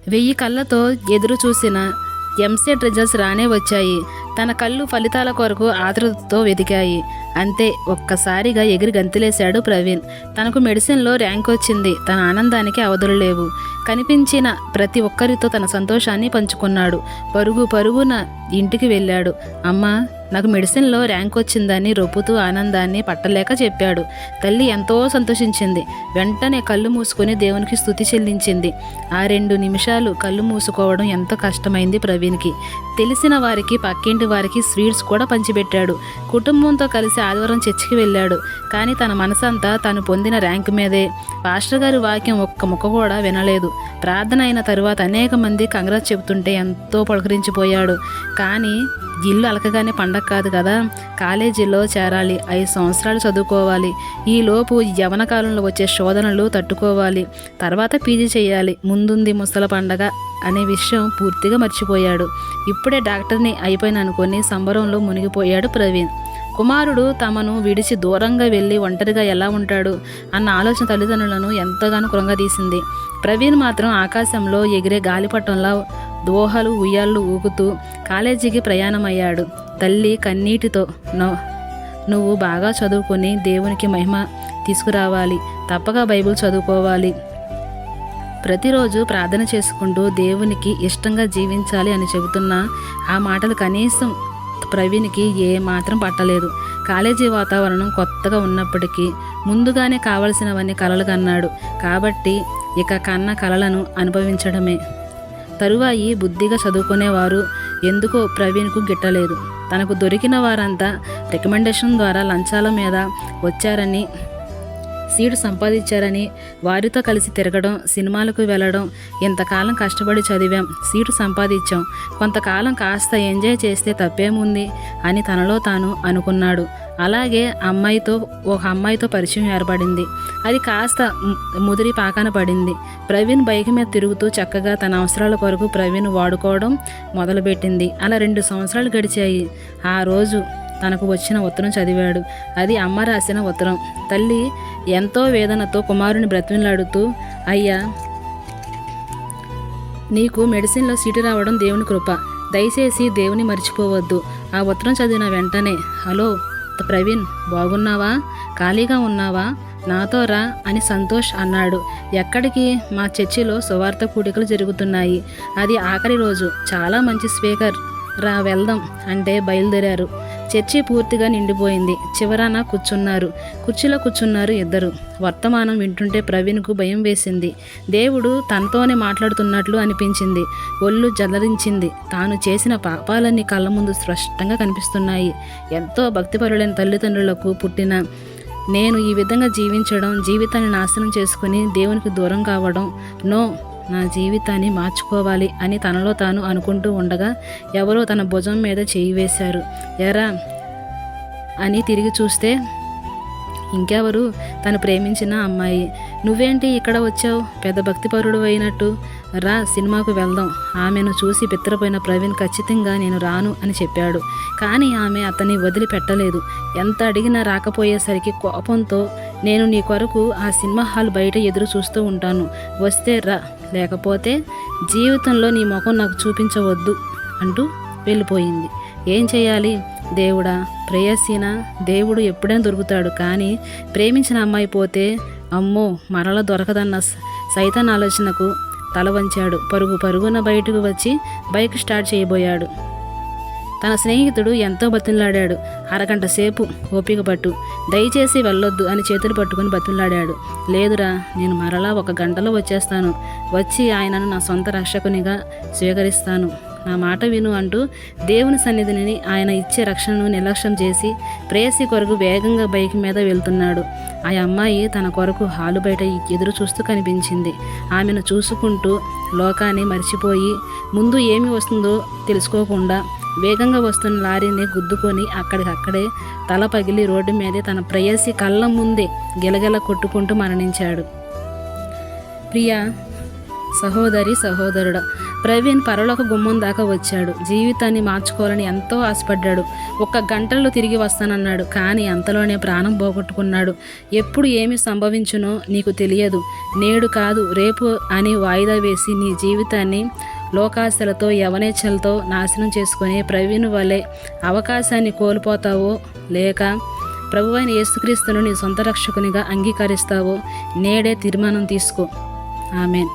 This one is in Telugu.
1000 కళ్ళతో ఎదురు చూసిన ఎంసెట్ రిజల్ట్స్ రానే వచ్చాయి. తన కళ్ళు ఫలితాల కొరకు ఆతృతతో వెతికాయి. అంతే, ఒక్కసారిగా ఎగిరి గంతులేశాడు ప్రవీణ్. తనకు మెడిసిన్లో ర్యాంక్ వచ్చింది. తన ఆనందానికి అవధులు లేవు. కనిపించిన ప్రతి ఒక్కరితో తన సంతోషాన్ని పంచుకున్నాడు. పరుగున ఇంటికి వెళ్ళాడు. అమ్మా, నాకు మెడిసిన్లో ర్యాంక్ వచ్చిందని రొప్పుతూ ఆనందాన్ని పట్టలేక చెప్పాడు. తల్లి ఎంతో సంతోషించింది. వెంటనే కళ్ళు మూసుకొని దేవునికి స్తుతి చెల్లించింది. ఆ 2 నిమిషాలు కళ్ళు మూసుకోవడం ఎంతో కష్టమైంది ప్రవీణ్కి. తెలిసిన వారికి, పక్కింటి వారికి స్వీట్స్ కూడా పంచిపెట్టాడు. కుటుంబంతో కలిసి ఆదివారం చర్చికి వెళ్ళాడు. కానీ తన మనసంతా తను పొందిన ర్యాంక్ మీదే. పాస్టర్ గారి వాక్యం ఒక్క ముక్క కూడా వినలేదు. ప్రార్థన అయిన తరువాత అనేక మంది కంగ్రాట్స్ చెబుతుంటే ఎంతో పలకరించిపోయాడు. కానీ ఇల్లు అలకగానే పండగ కాదు కదా. కాలేజీలో చేరాలి, 5 సంవత్సరాలు చదువుకోవాలి. ఈలోపు యవ్వన కాలంలో వచ్చే శోధనలు తట్టుకోవాలి. తర్వాత పీజీ చేయాలి. ముందుంది ముసల పండగ అనే విషయం పూర్తిగా మర్చిపోయాడు. ఇప్పుడే డాక్టర్ని అయిపోయిననుకొని సంబరంలో మునిగిపోయాడు ప్రవీణ్. కుమారుడు తమను విడిచి దూరంగా వెళ్ళి ఒంటరిగా ఎలా ఉంటాడు అన్న ఆలోచన తల్లిదండ్రులను ఎంతగానో కృంగదీసింది. ప్రవీణ్ మాత్రం ఆకాశంలో ఎగిరే గాలిపటంలా దోహలు ఉయ్యాళ్ళు ఊగుతూ కాలేజీకి ప్రయాణమయ్యాడు. తల్లి కన్నీటితో, నువ్వు బాగా చదువుకొని దేవునికి మహిమ తీసుకురావాలి, తప్పక బైబిల్ చదువుకోవాలి, ప్రతిరోజు ప్రార్థన చేసుకుంటూ దేవునికి ఇష్టంగా జీవించాలి అని చెబుతున్న ఆ మాటలు కనీసం ప్రవీణ్కి ఏమాత్రం పట్టలేదు. కాలేజీ వాతావరణం కొత్తగా ఉన్నప్పటికీ ముందుగానే కావలసినవన్నీ కలలు కన్నాడు. కాబట్టి ఇక కన్న కలలను అనుభవించడమే. తరువాయి బుద్ధిగా చదువుకునేవారు ఎందుకో ప్రవీణ్కు గిట్టలేదు. తనకు దొరికిన వారంతా రికమెండేషన్ ద్వారా లంచాల మీద వచ్చారని, సీటు సంపాదించారని వారితో కలిసి తిరగడం, సినిమాలకు వెళ్ళడం. ఇంతకాలం కష్టపడి చదివాం, సీటు సంపాదించాం, కొంతకాలం కాస్త ఎంజాయ్ చేస్తే తప్పేముంది అని తనలో తాను అనుకున్నాడు. అలాగే ఒక అమ్మాయితో పరిచయం ఏర్పడింది. అది కాస్త ముదిరి పాకాన పడింది. ప్రవీణ్ బైక్ మీద తిరుగుతూ చక్కగా తన అవసరాల కొరకు ప్రవీణ్ వాడుకోవడం మొదలుపెట్టింది. అలా 2 సంవత్సరాలు గడిచాయి. ఆ రోజు తనకు వచ్చిన ఉత్తరం చదివాడు. అది అమ్మ రాసిన ఉత్తరం. తల్లి ఎంతో వేదనతో కుమారుని బ్రతిమలాడుతూ, అయ్యా, నీకు మెడిసిన్లో సీటు రావడం దేవుని కృప. దయచేసి దేవుని మర్చిపోవద్దు. ఆ ఉత్తరం చదివిన వెంటనే, హలో ప్రవీణ్, బాగున్నావా? ఖాళీగా ఉన్నావా? నాతో రా అని సంతోష్ అన్నాడు. ఎక్కడికి? మా చర్చిలో సువార్త కూడికలు జరుగుతున్నాయి. అది ఆఖరి రోజు. చాలా మంచి స్పీకర్, రా వెళ్దాం అంటే బయలుదేరారు. చర్చి పూర్తిగా నిండిపోయింది. చివరాన కుర్చీలో కూర్చున్నారు ఇద్దరు. వర్తమానం వింటుంటే ప్రవీణ్కు భయం వేసింది. దేవుడు తనతోనే మాట్లాడుతున్నట్లు అనిపించింది. ఒళ్ళు జలరించింది. తాను చేసిన పాపాలన్నీ కళ్ళ ముందు స్పష్టంగా కనిపిస్తున్నాయి. ఎంతో భక్తిపరులైన తల్లిదండ్రులకు పుట్టిన నేను ఈ విధంగా జీవించడం, జీవితాన్ని నాశనం చేసుకుని దేవునికి దూరం కావడం, నా జీవితాన్ని మార్చుకోవాలి అని తనలో తాను అనుకుంటూ ఉండగా ఎవరో తన భుజం మీద చేయి వేశారు. ఎరా అని తిరిగి చూస్తే ఇంకెవరు? తను ప్రేమించిన అమ్మాయి. నువ్వేంటి ఇక్కడ వచ్చావు? పెద్ద భక్తిపరుడు అయినట్టు. రా, సినిమాకు వెళ్దాం. ఆమెను చూసి బిత్తరపోయిన ప్రవీణ్ ఖచ్చితంగా నేను రాను అని చెప్పాడు. కానీ ఆమె అతన్ని వదిలిపెట్టలేదు. ఎంత అడిగినా రాకపోయేసరికి కోపంతో, నేను నీ కొరకు ఆ సినిమా హాల్ బయట ఎదురు చూస్తూ ఉంటాను, వస్తే రా, లేకపోతే జీవితంలో నీ ముఖం నాకు చూపించవద్దు అంటూ వెళ్ళిపోయింది. ఏం చేయాలి? దేవుడా, ప్రేయసీనా? దేవుడు ఎప్పుడైనా దొరుకుతాడు. కానీ ప్రేమించిన అమ్మాయి పోతే అమ్మో మరల దొరకదన్న సైతాన్ ఆలోచనకు తల వంచాడు. పరుగున బయటకు వచ్చి బైక్ స్టార్ట్ చేయబోయాడు. తన స్నేహితుడు ఎంతో బతిమలాడాడు. అరగంట సేపు ఓపిక పట్టు, దయచేసి వెళ్ళొద్దు అని చేతులు పట్టుకుని బతిమలాడాడు. లేదురా, నేను మరలా 1 గంటలో వచ్చేస్తాను. వచ్చి ఆయనను నా సొంత రక్షకునిగా స్వీకరిస్తాను. నా మాట విను అంటూ దేవుని సన్నిధిని, ఆయన ఇచ్చే రక్షణను నిర్లక్ష్యం చేసి ప్రేయసి కొరకు వేగంగా బైక్ మీద వెళ్తున్నాడు. ఆ అమ్మాయి తన కొరకు హాలు బయట ఎదురు చూస్తూ కనిపించింది. ఆమెను చూసుకుంటూ లోకాన్ని మర్చిపోయి ముందు ఏమి వస్తుందో తెలుసుకోకుండా వేగంగా వస్తున్న లారీని గుద్దుకొని అక్కడికక్కడే తల పగిలి రోడ్డు మీదే తన ప్రేయసి కళ్ళ ముందే గిలగిల కొట్టుకుంటూ మరణించాడు. ప్రియా, సహోదరి సహోదరుడా, ప్రవీణ్ పరలోక గుమ్మం దాకా వచ్చాడు. జీవితాన్ని మార్చుకోవాలని ఎంతో ఆశపడ్డాడు. 1 గంటలో తిరిగి వస్తానన్నాడు, కానీ అంతలోనే ప్రాణం పోగొట్టుకున్నాడు. ఎప్పుడు ఏమి సంభవించునో నీకు తెలియదు. నేడు కాదు రేపు అని వాయిదా వేసి నీ జీవితాన్ని లోకాశలతో యవనేచ్ఛలతో నాశనం చేసుకునే ప్రవీణ్ వలె అవకాశాన్ని కోల్పోతావో, లేక ప్రభువైన యేసుక్రీస్తును నీ సొంత రక్షకునిగా అంగీకరిస్తావో నేడే తీర్మానం తీసుకో. ఆమెన్.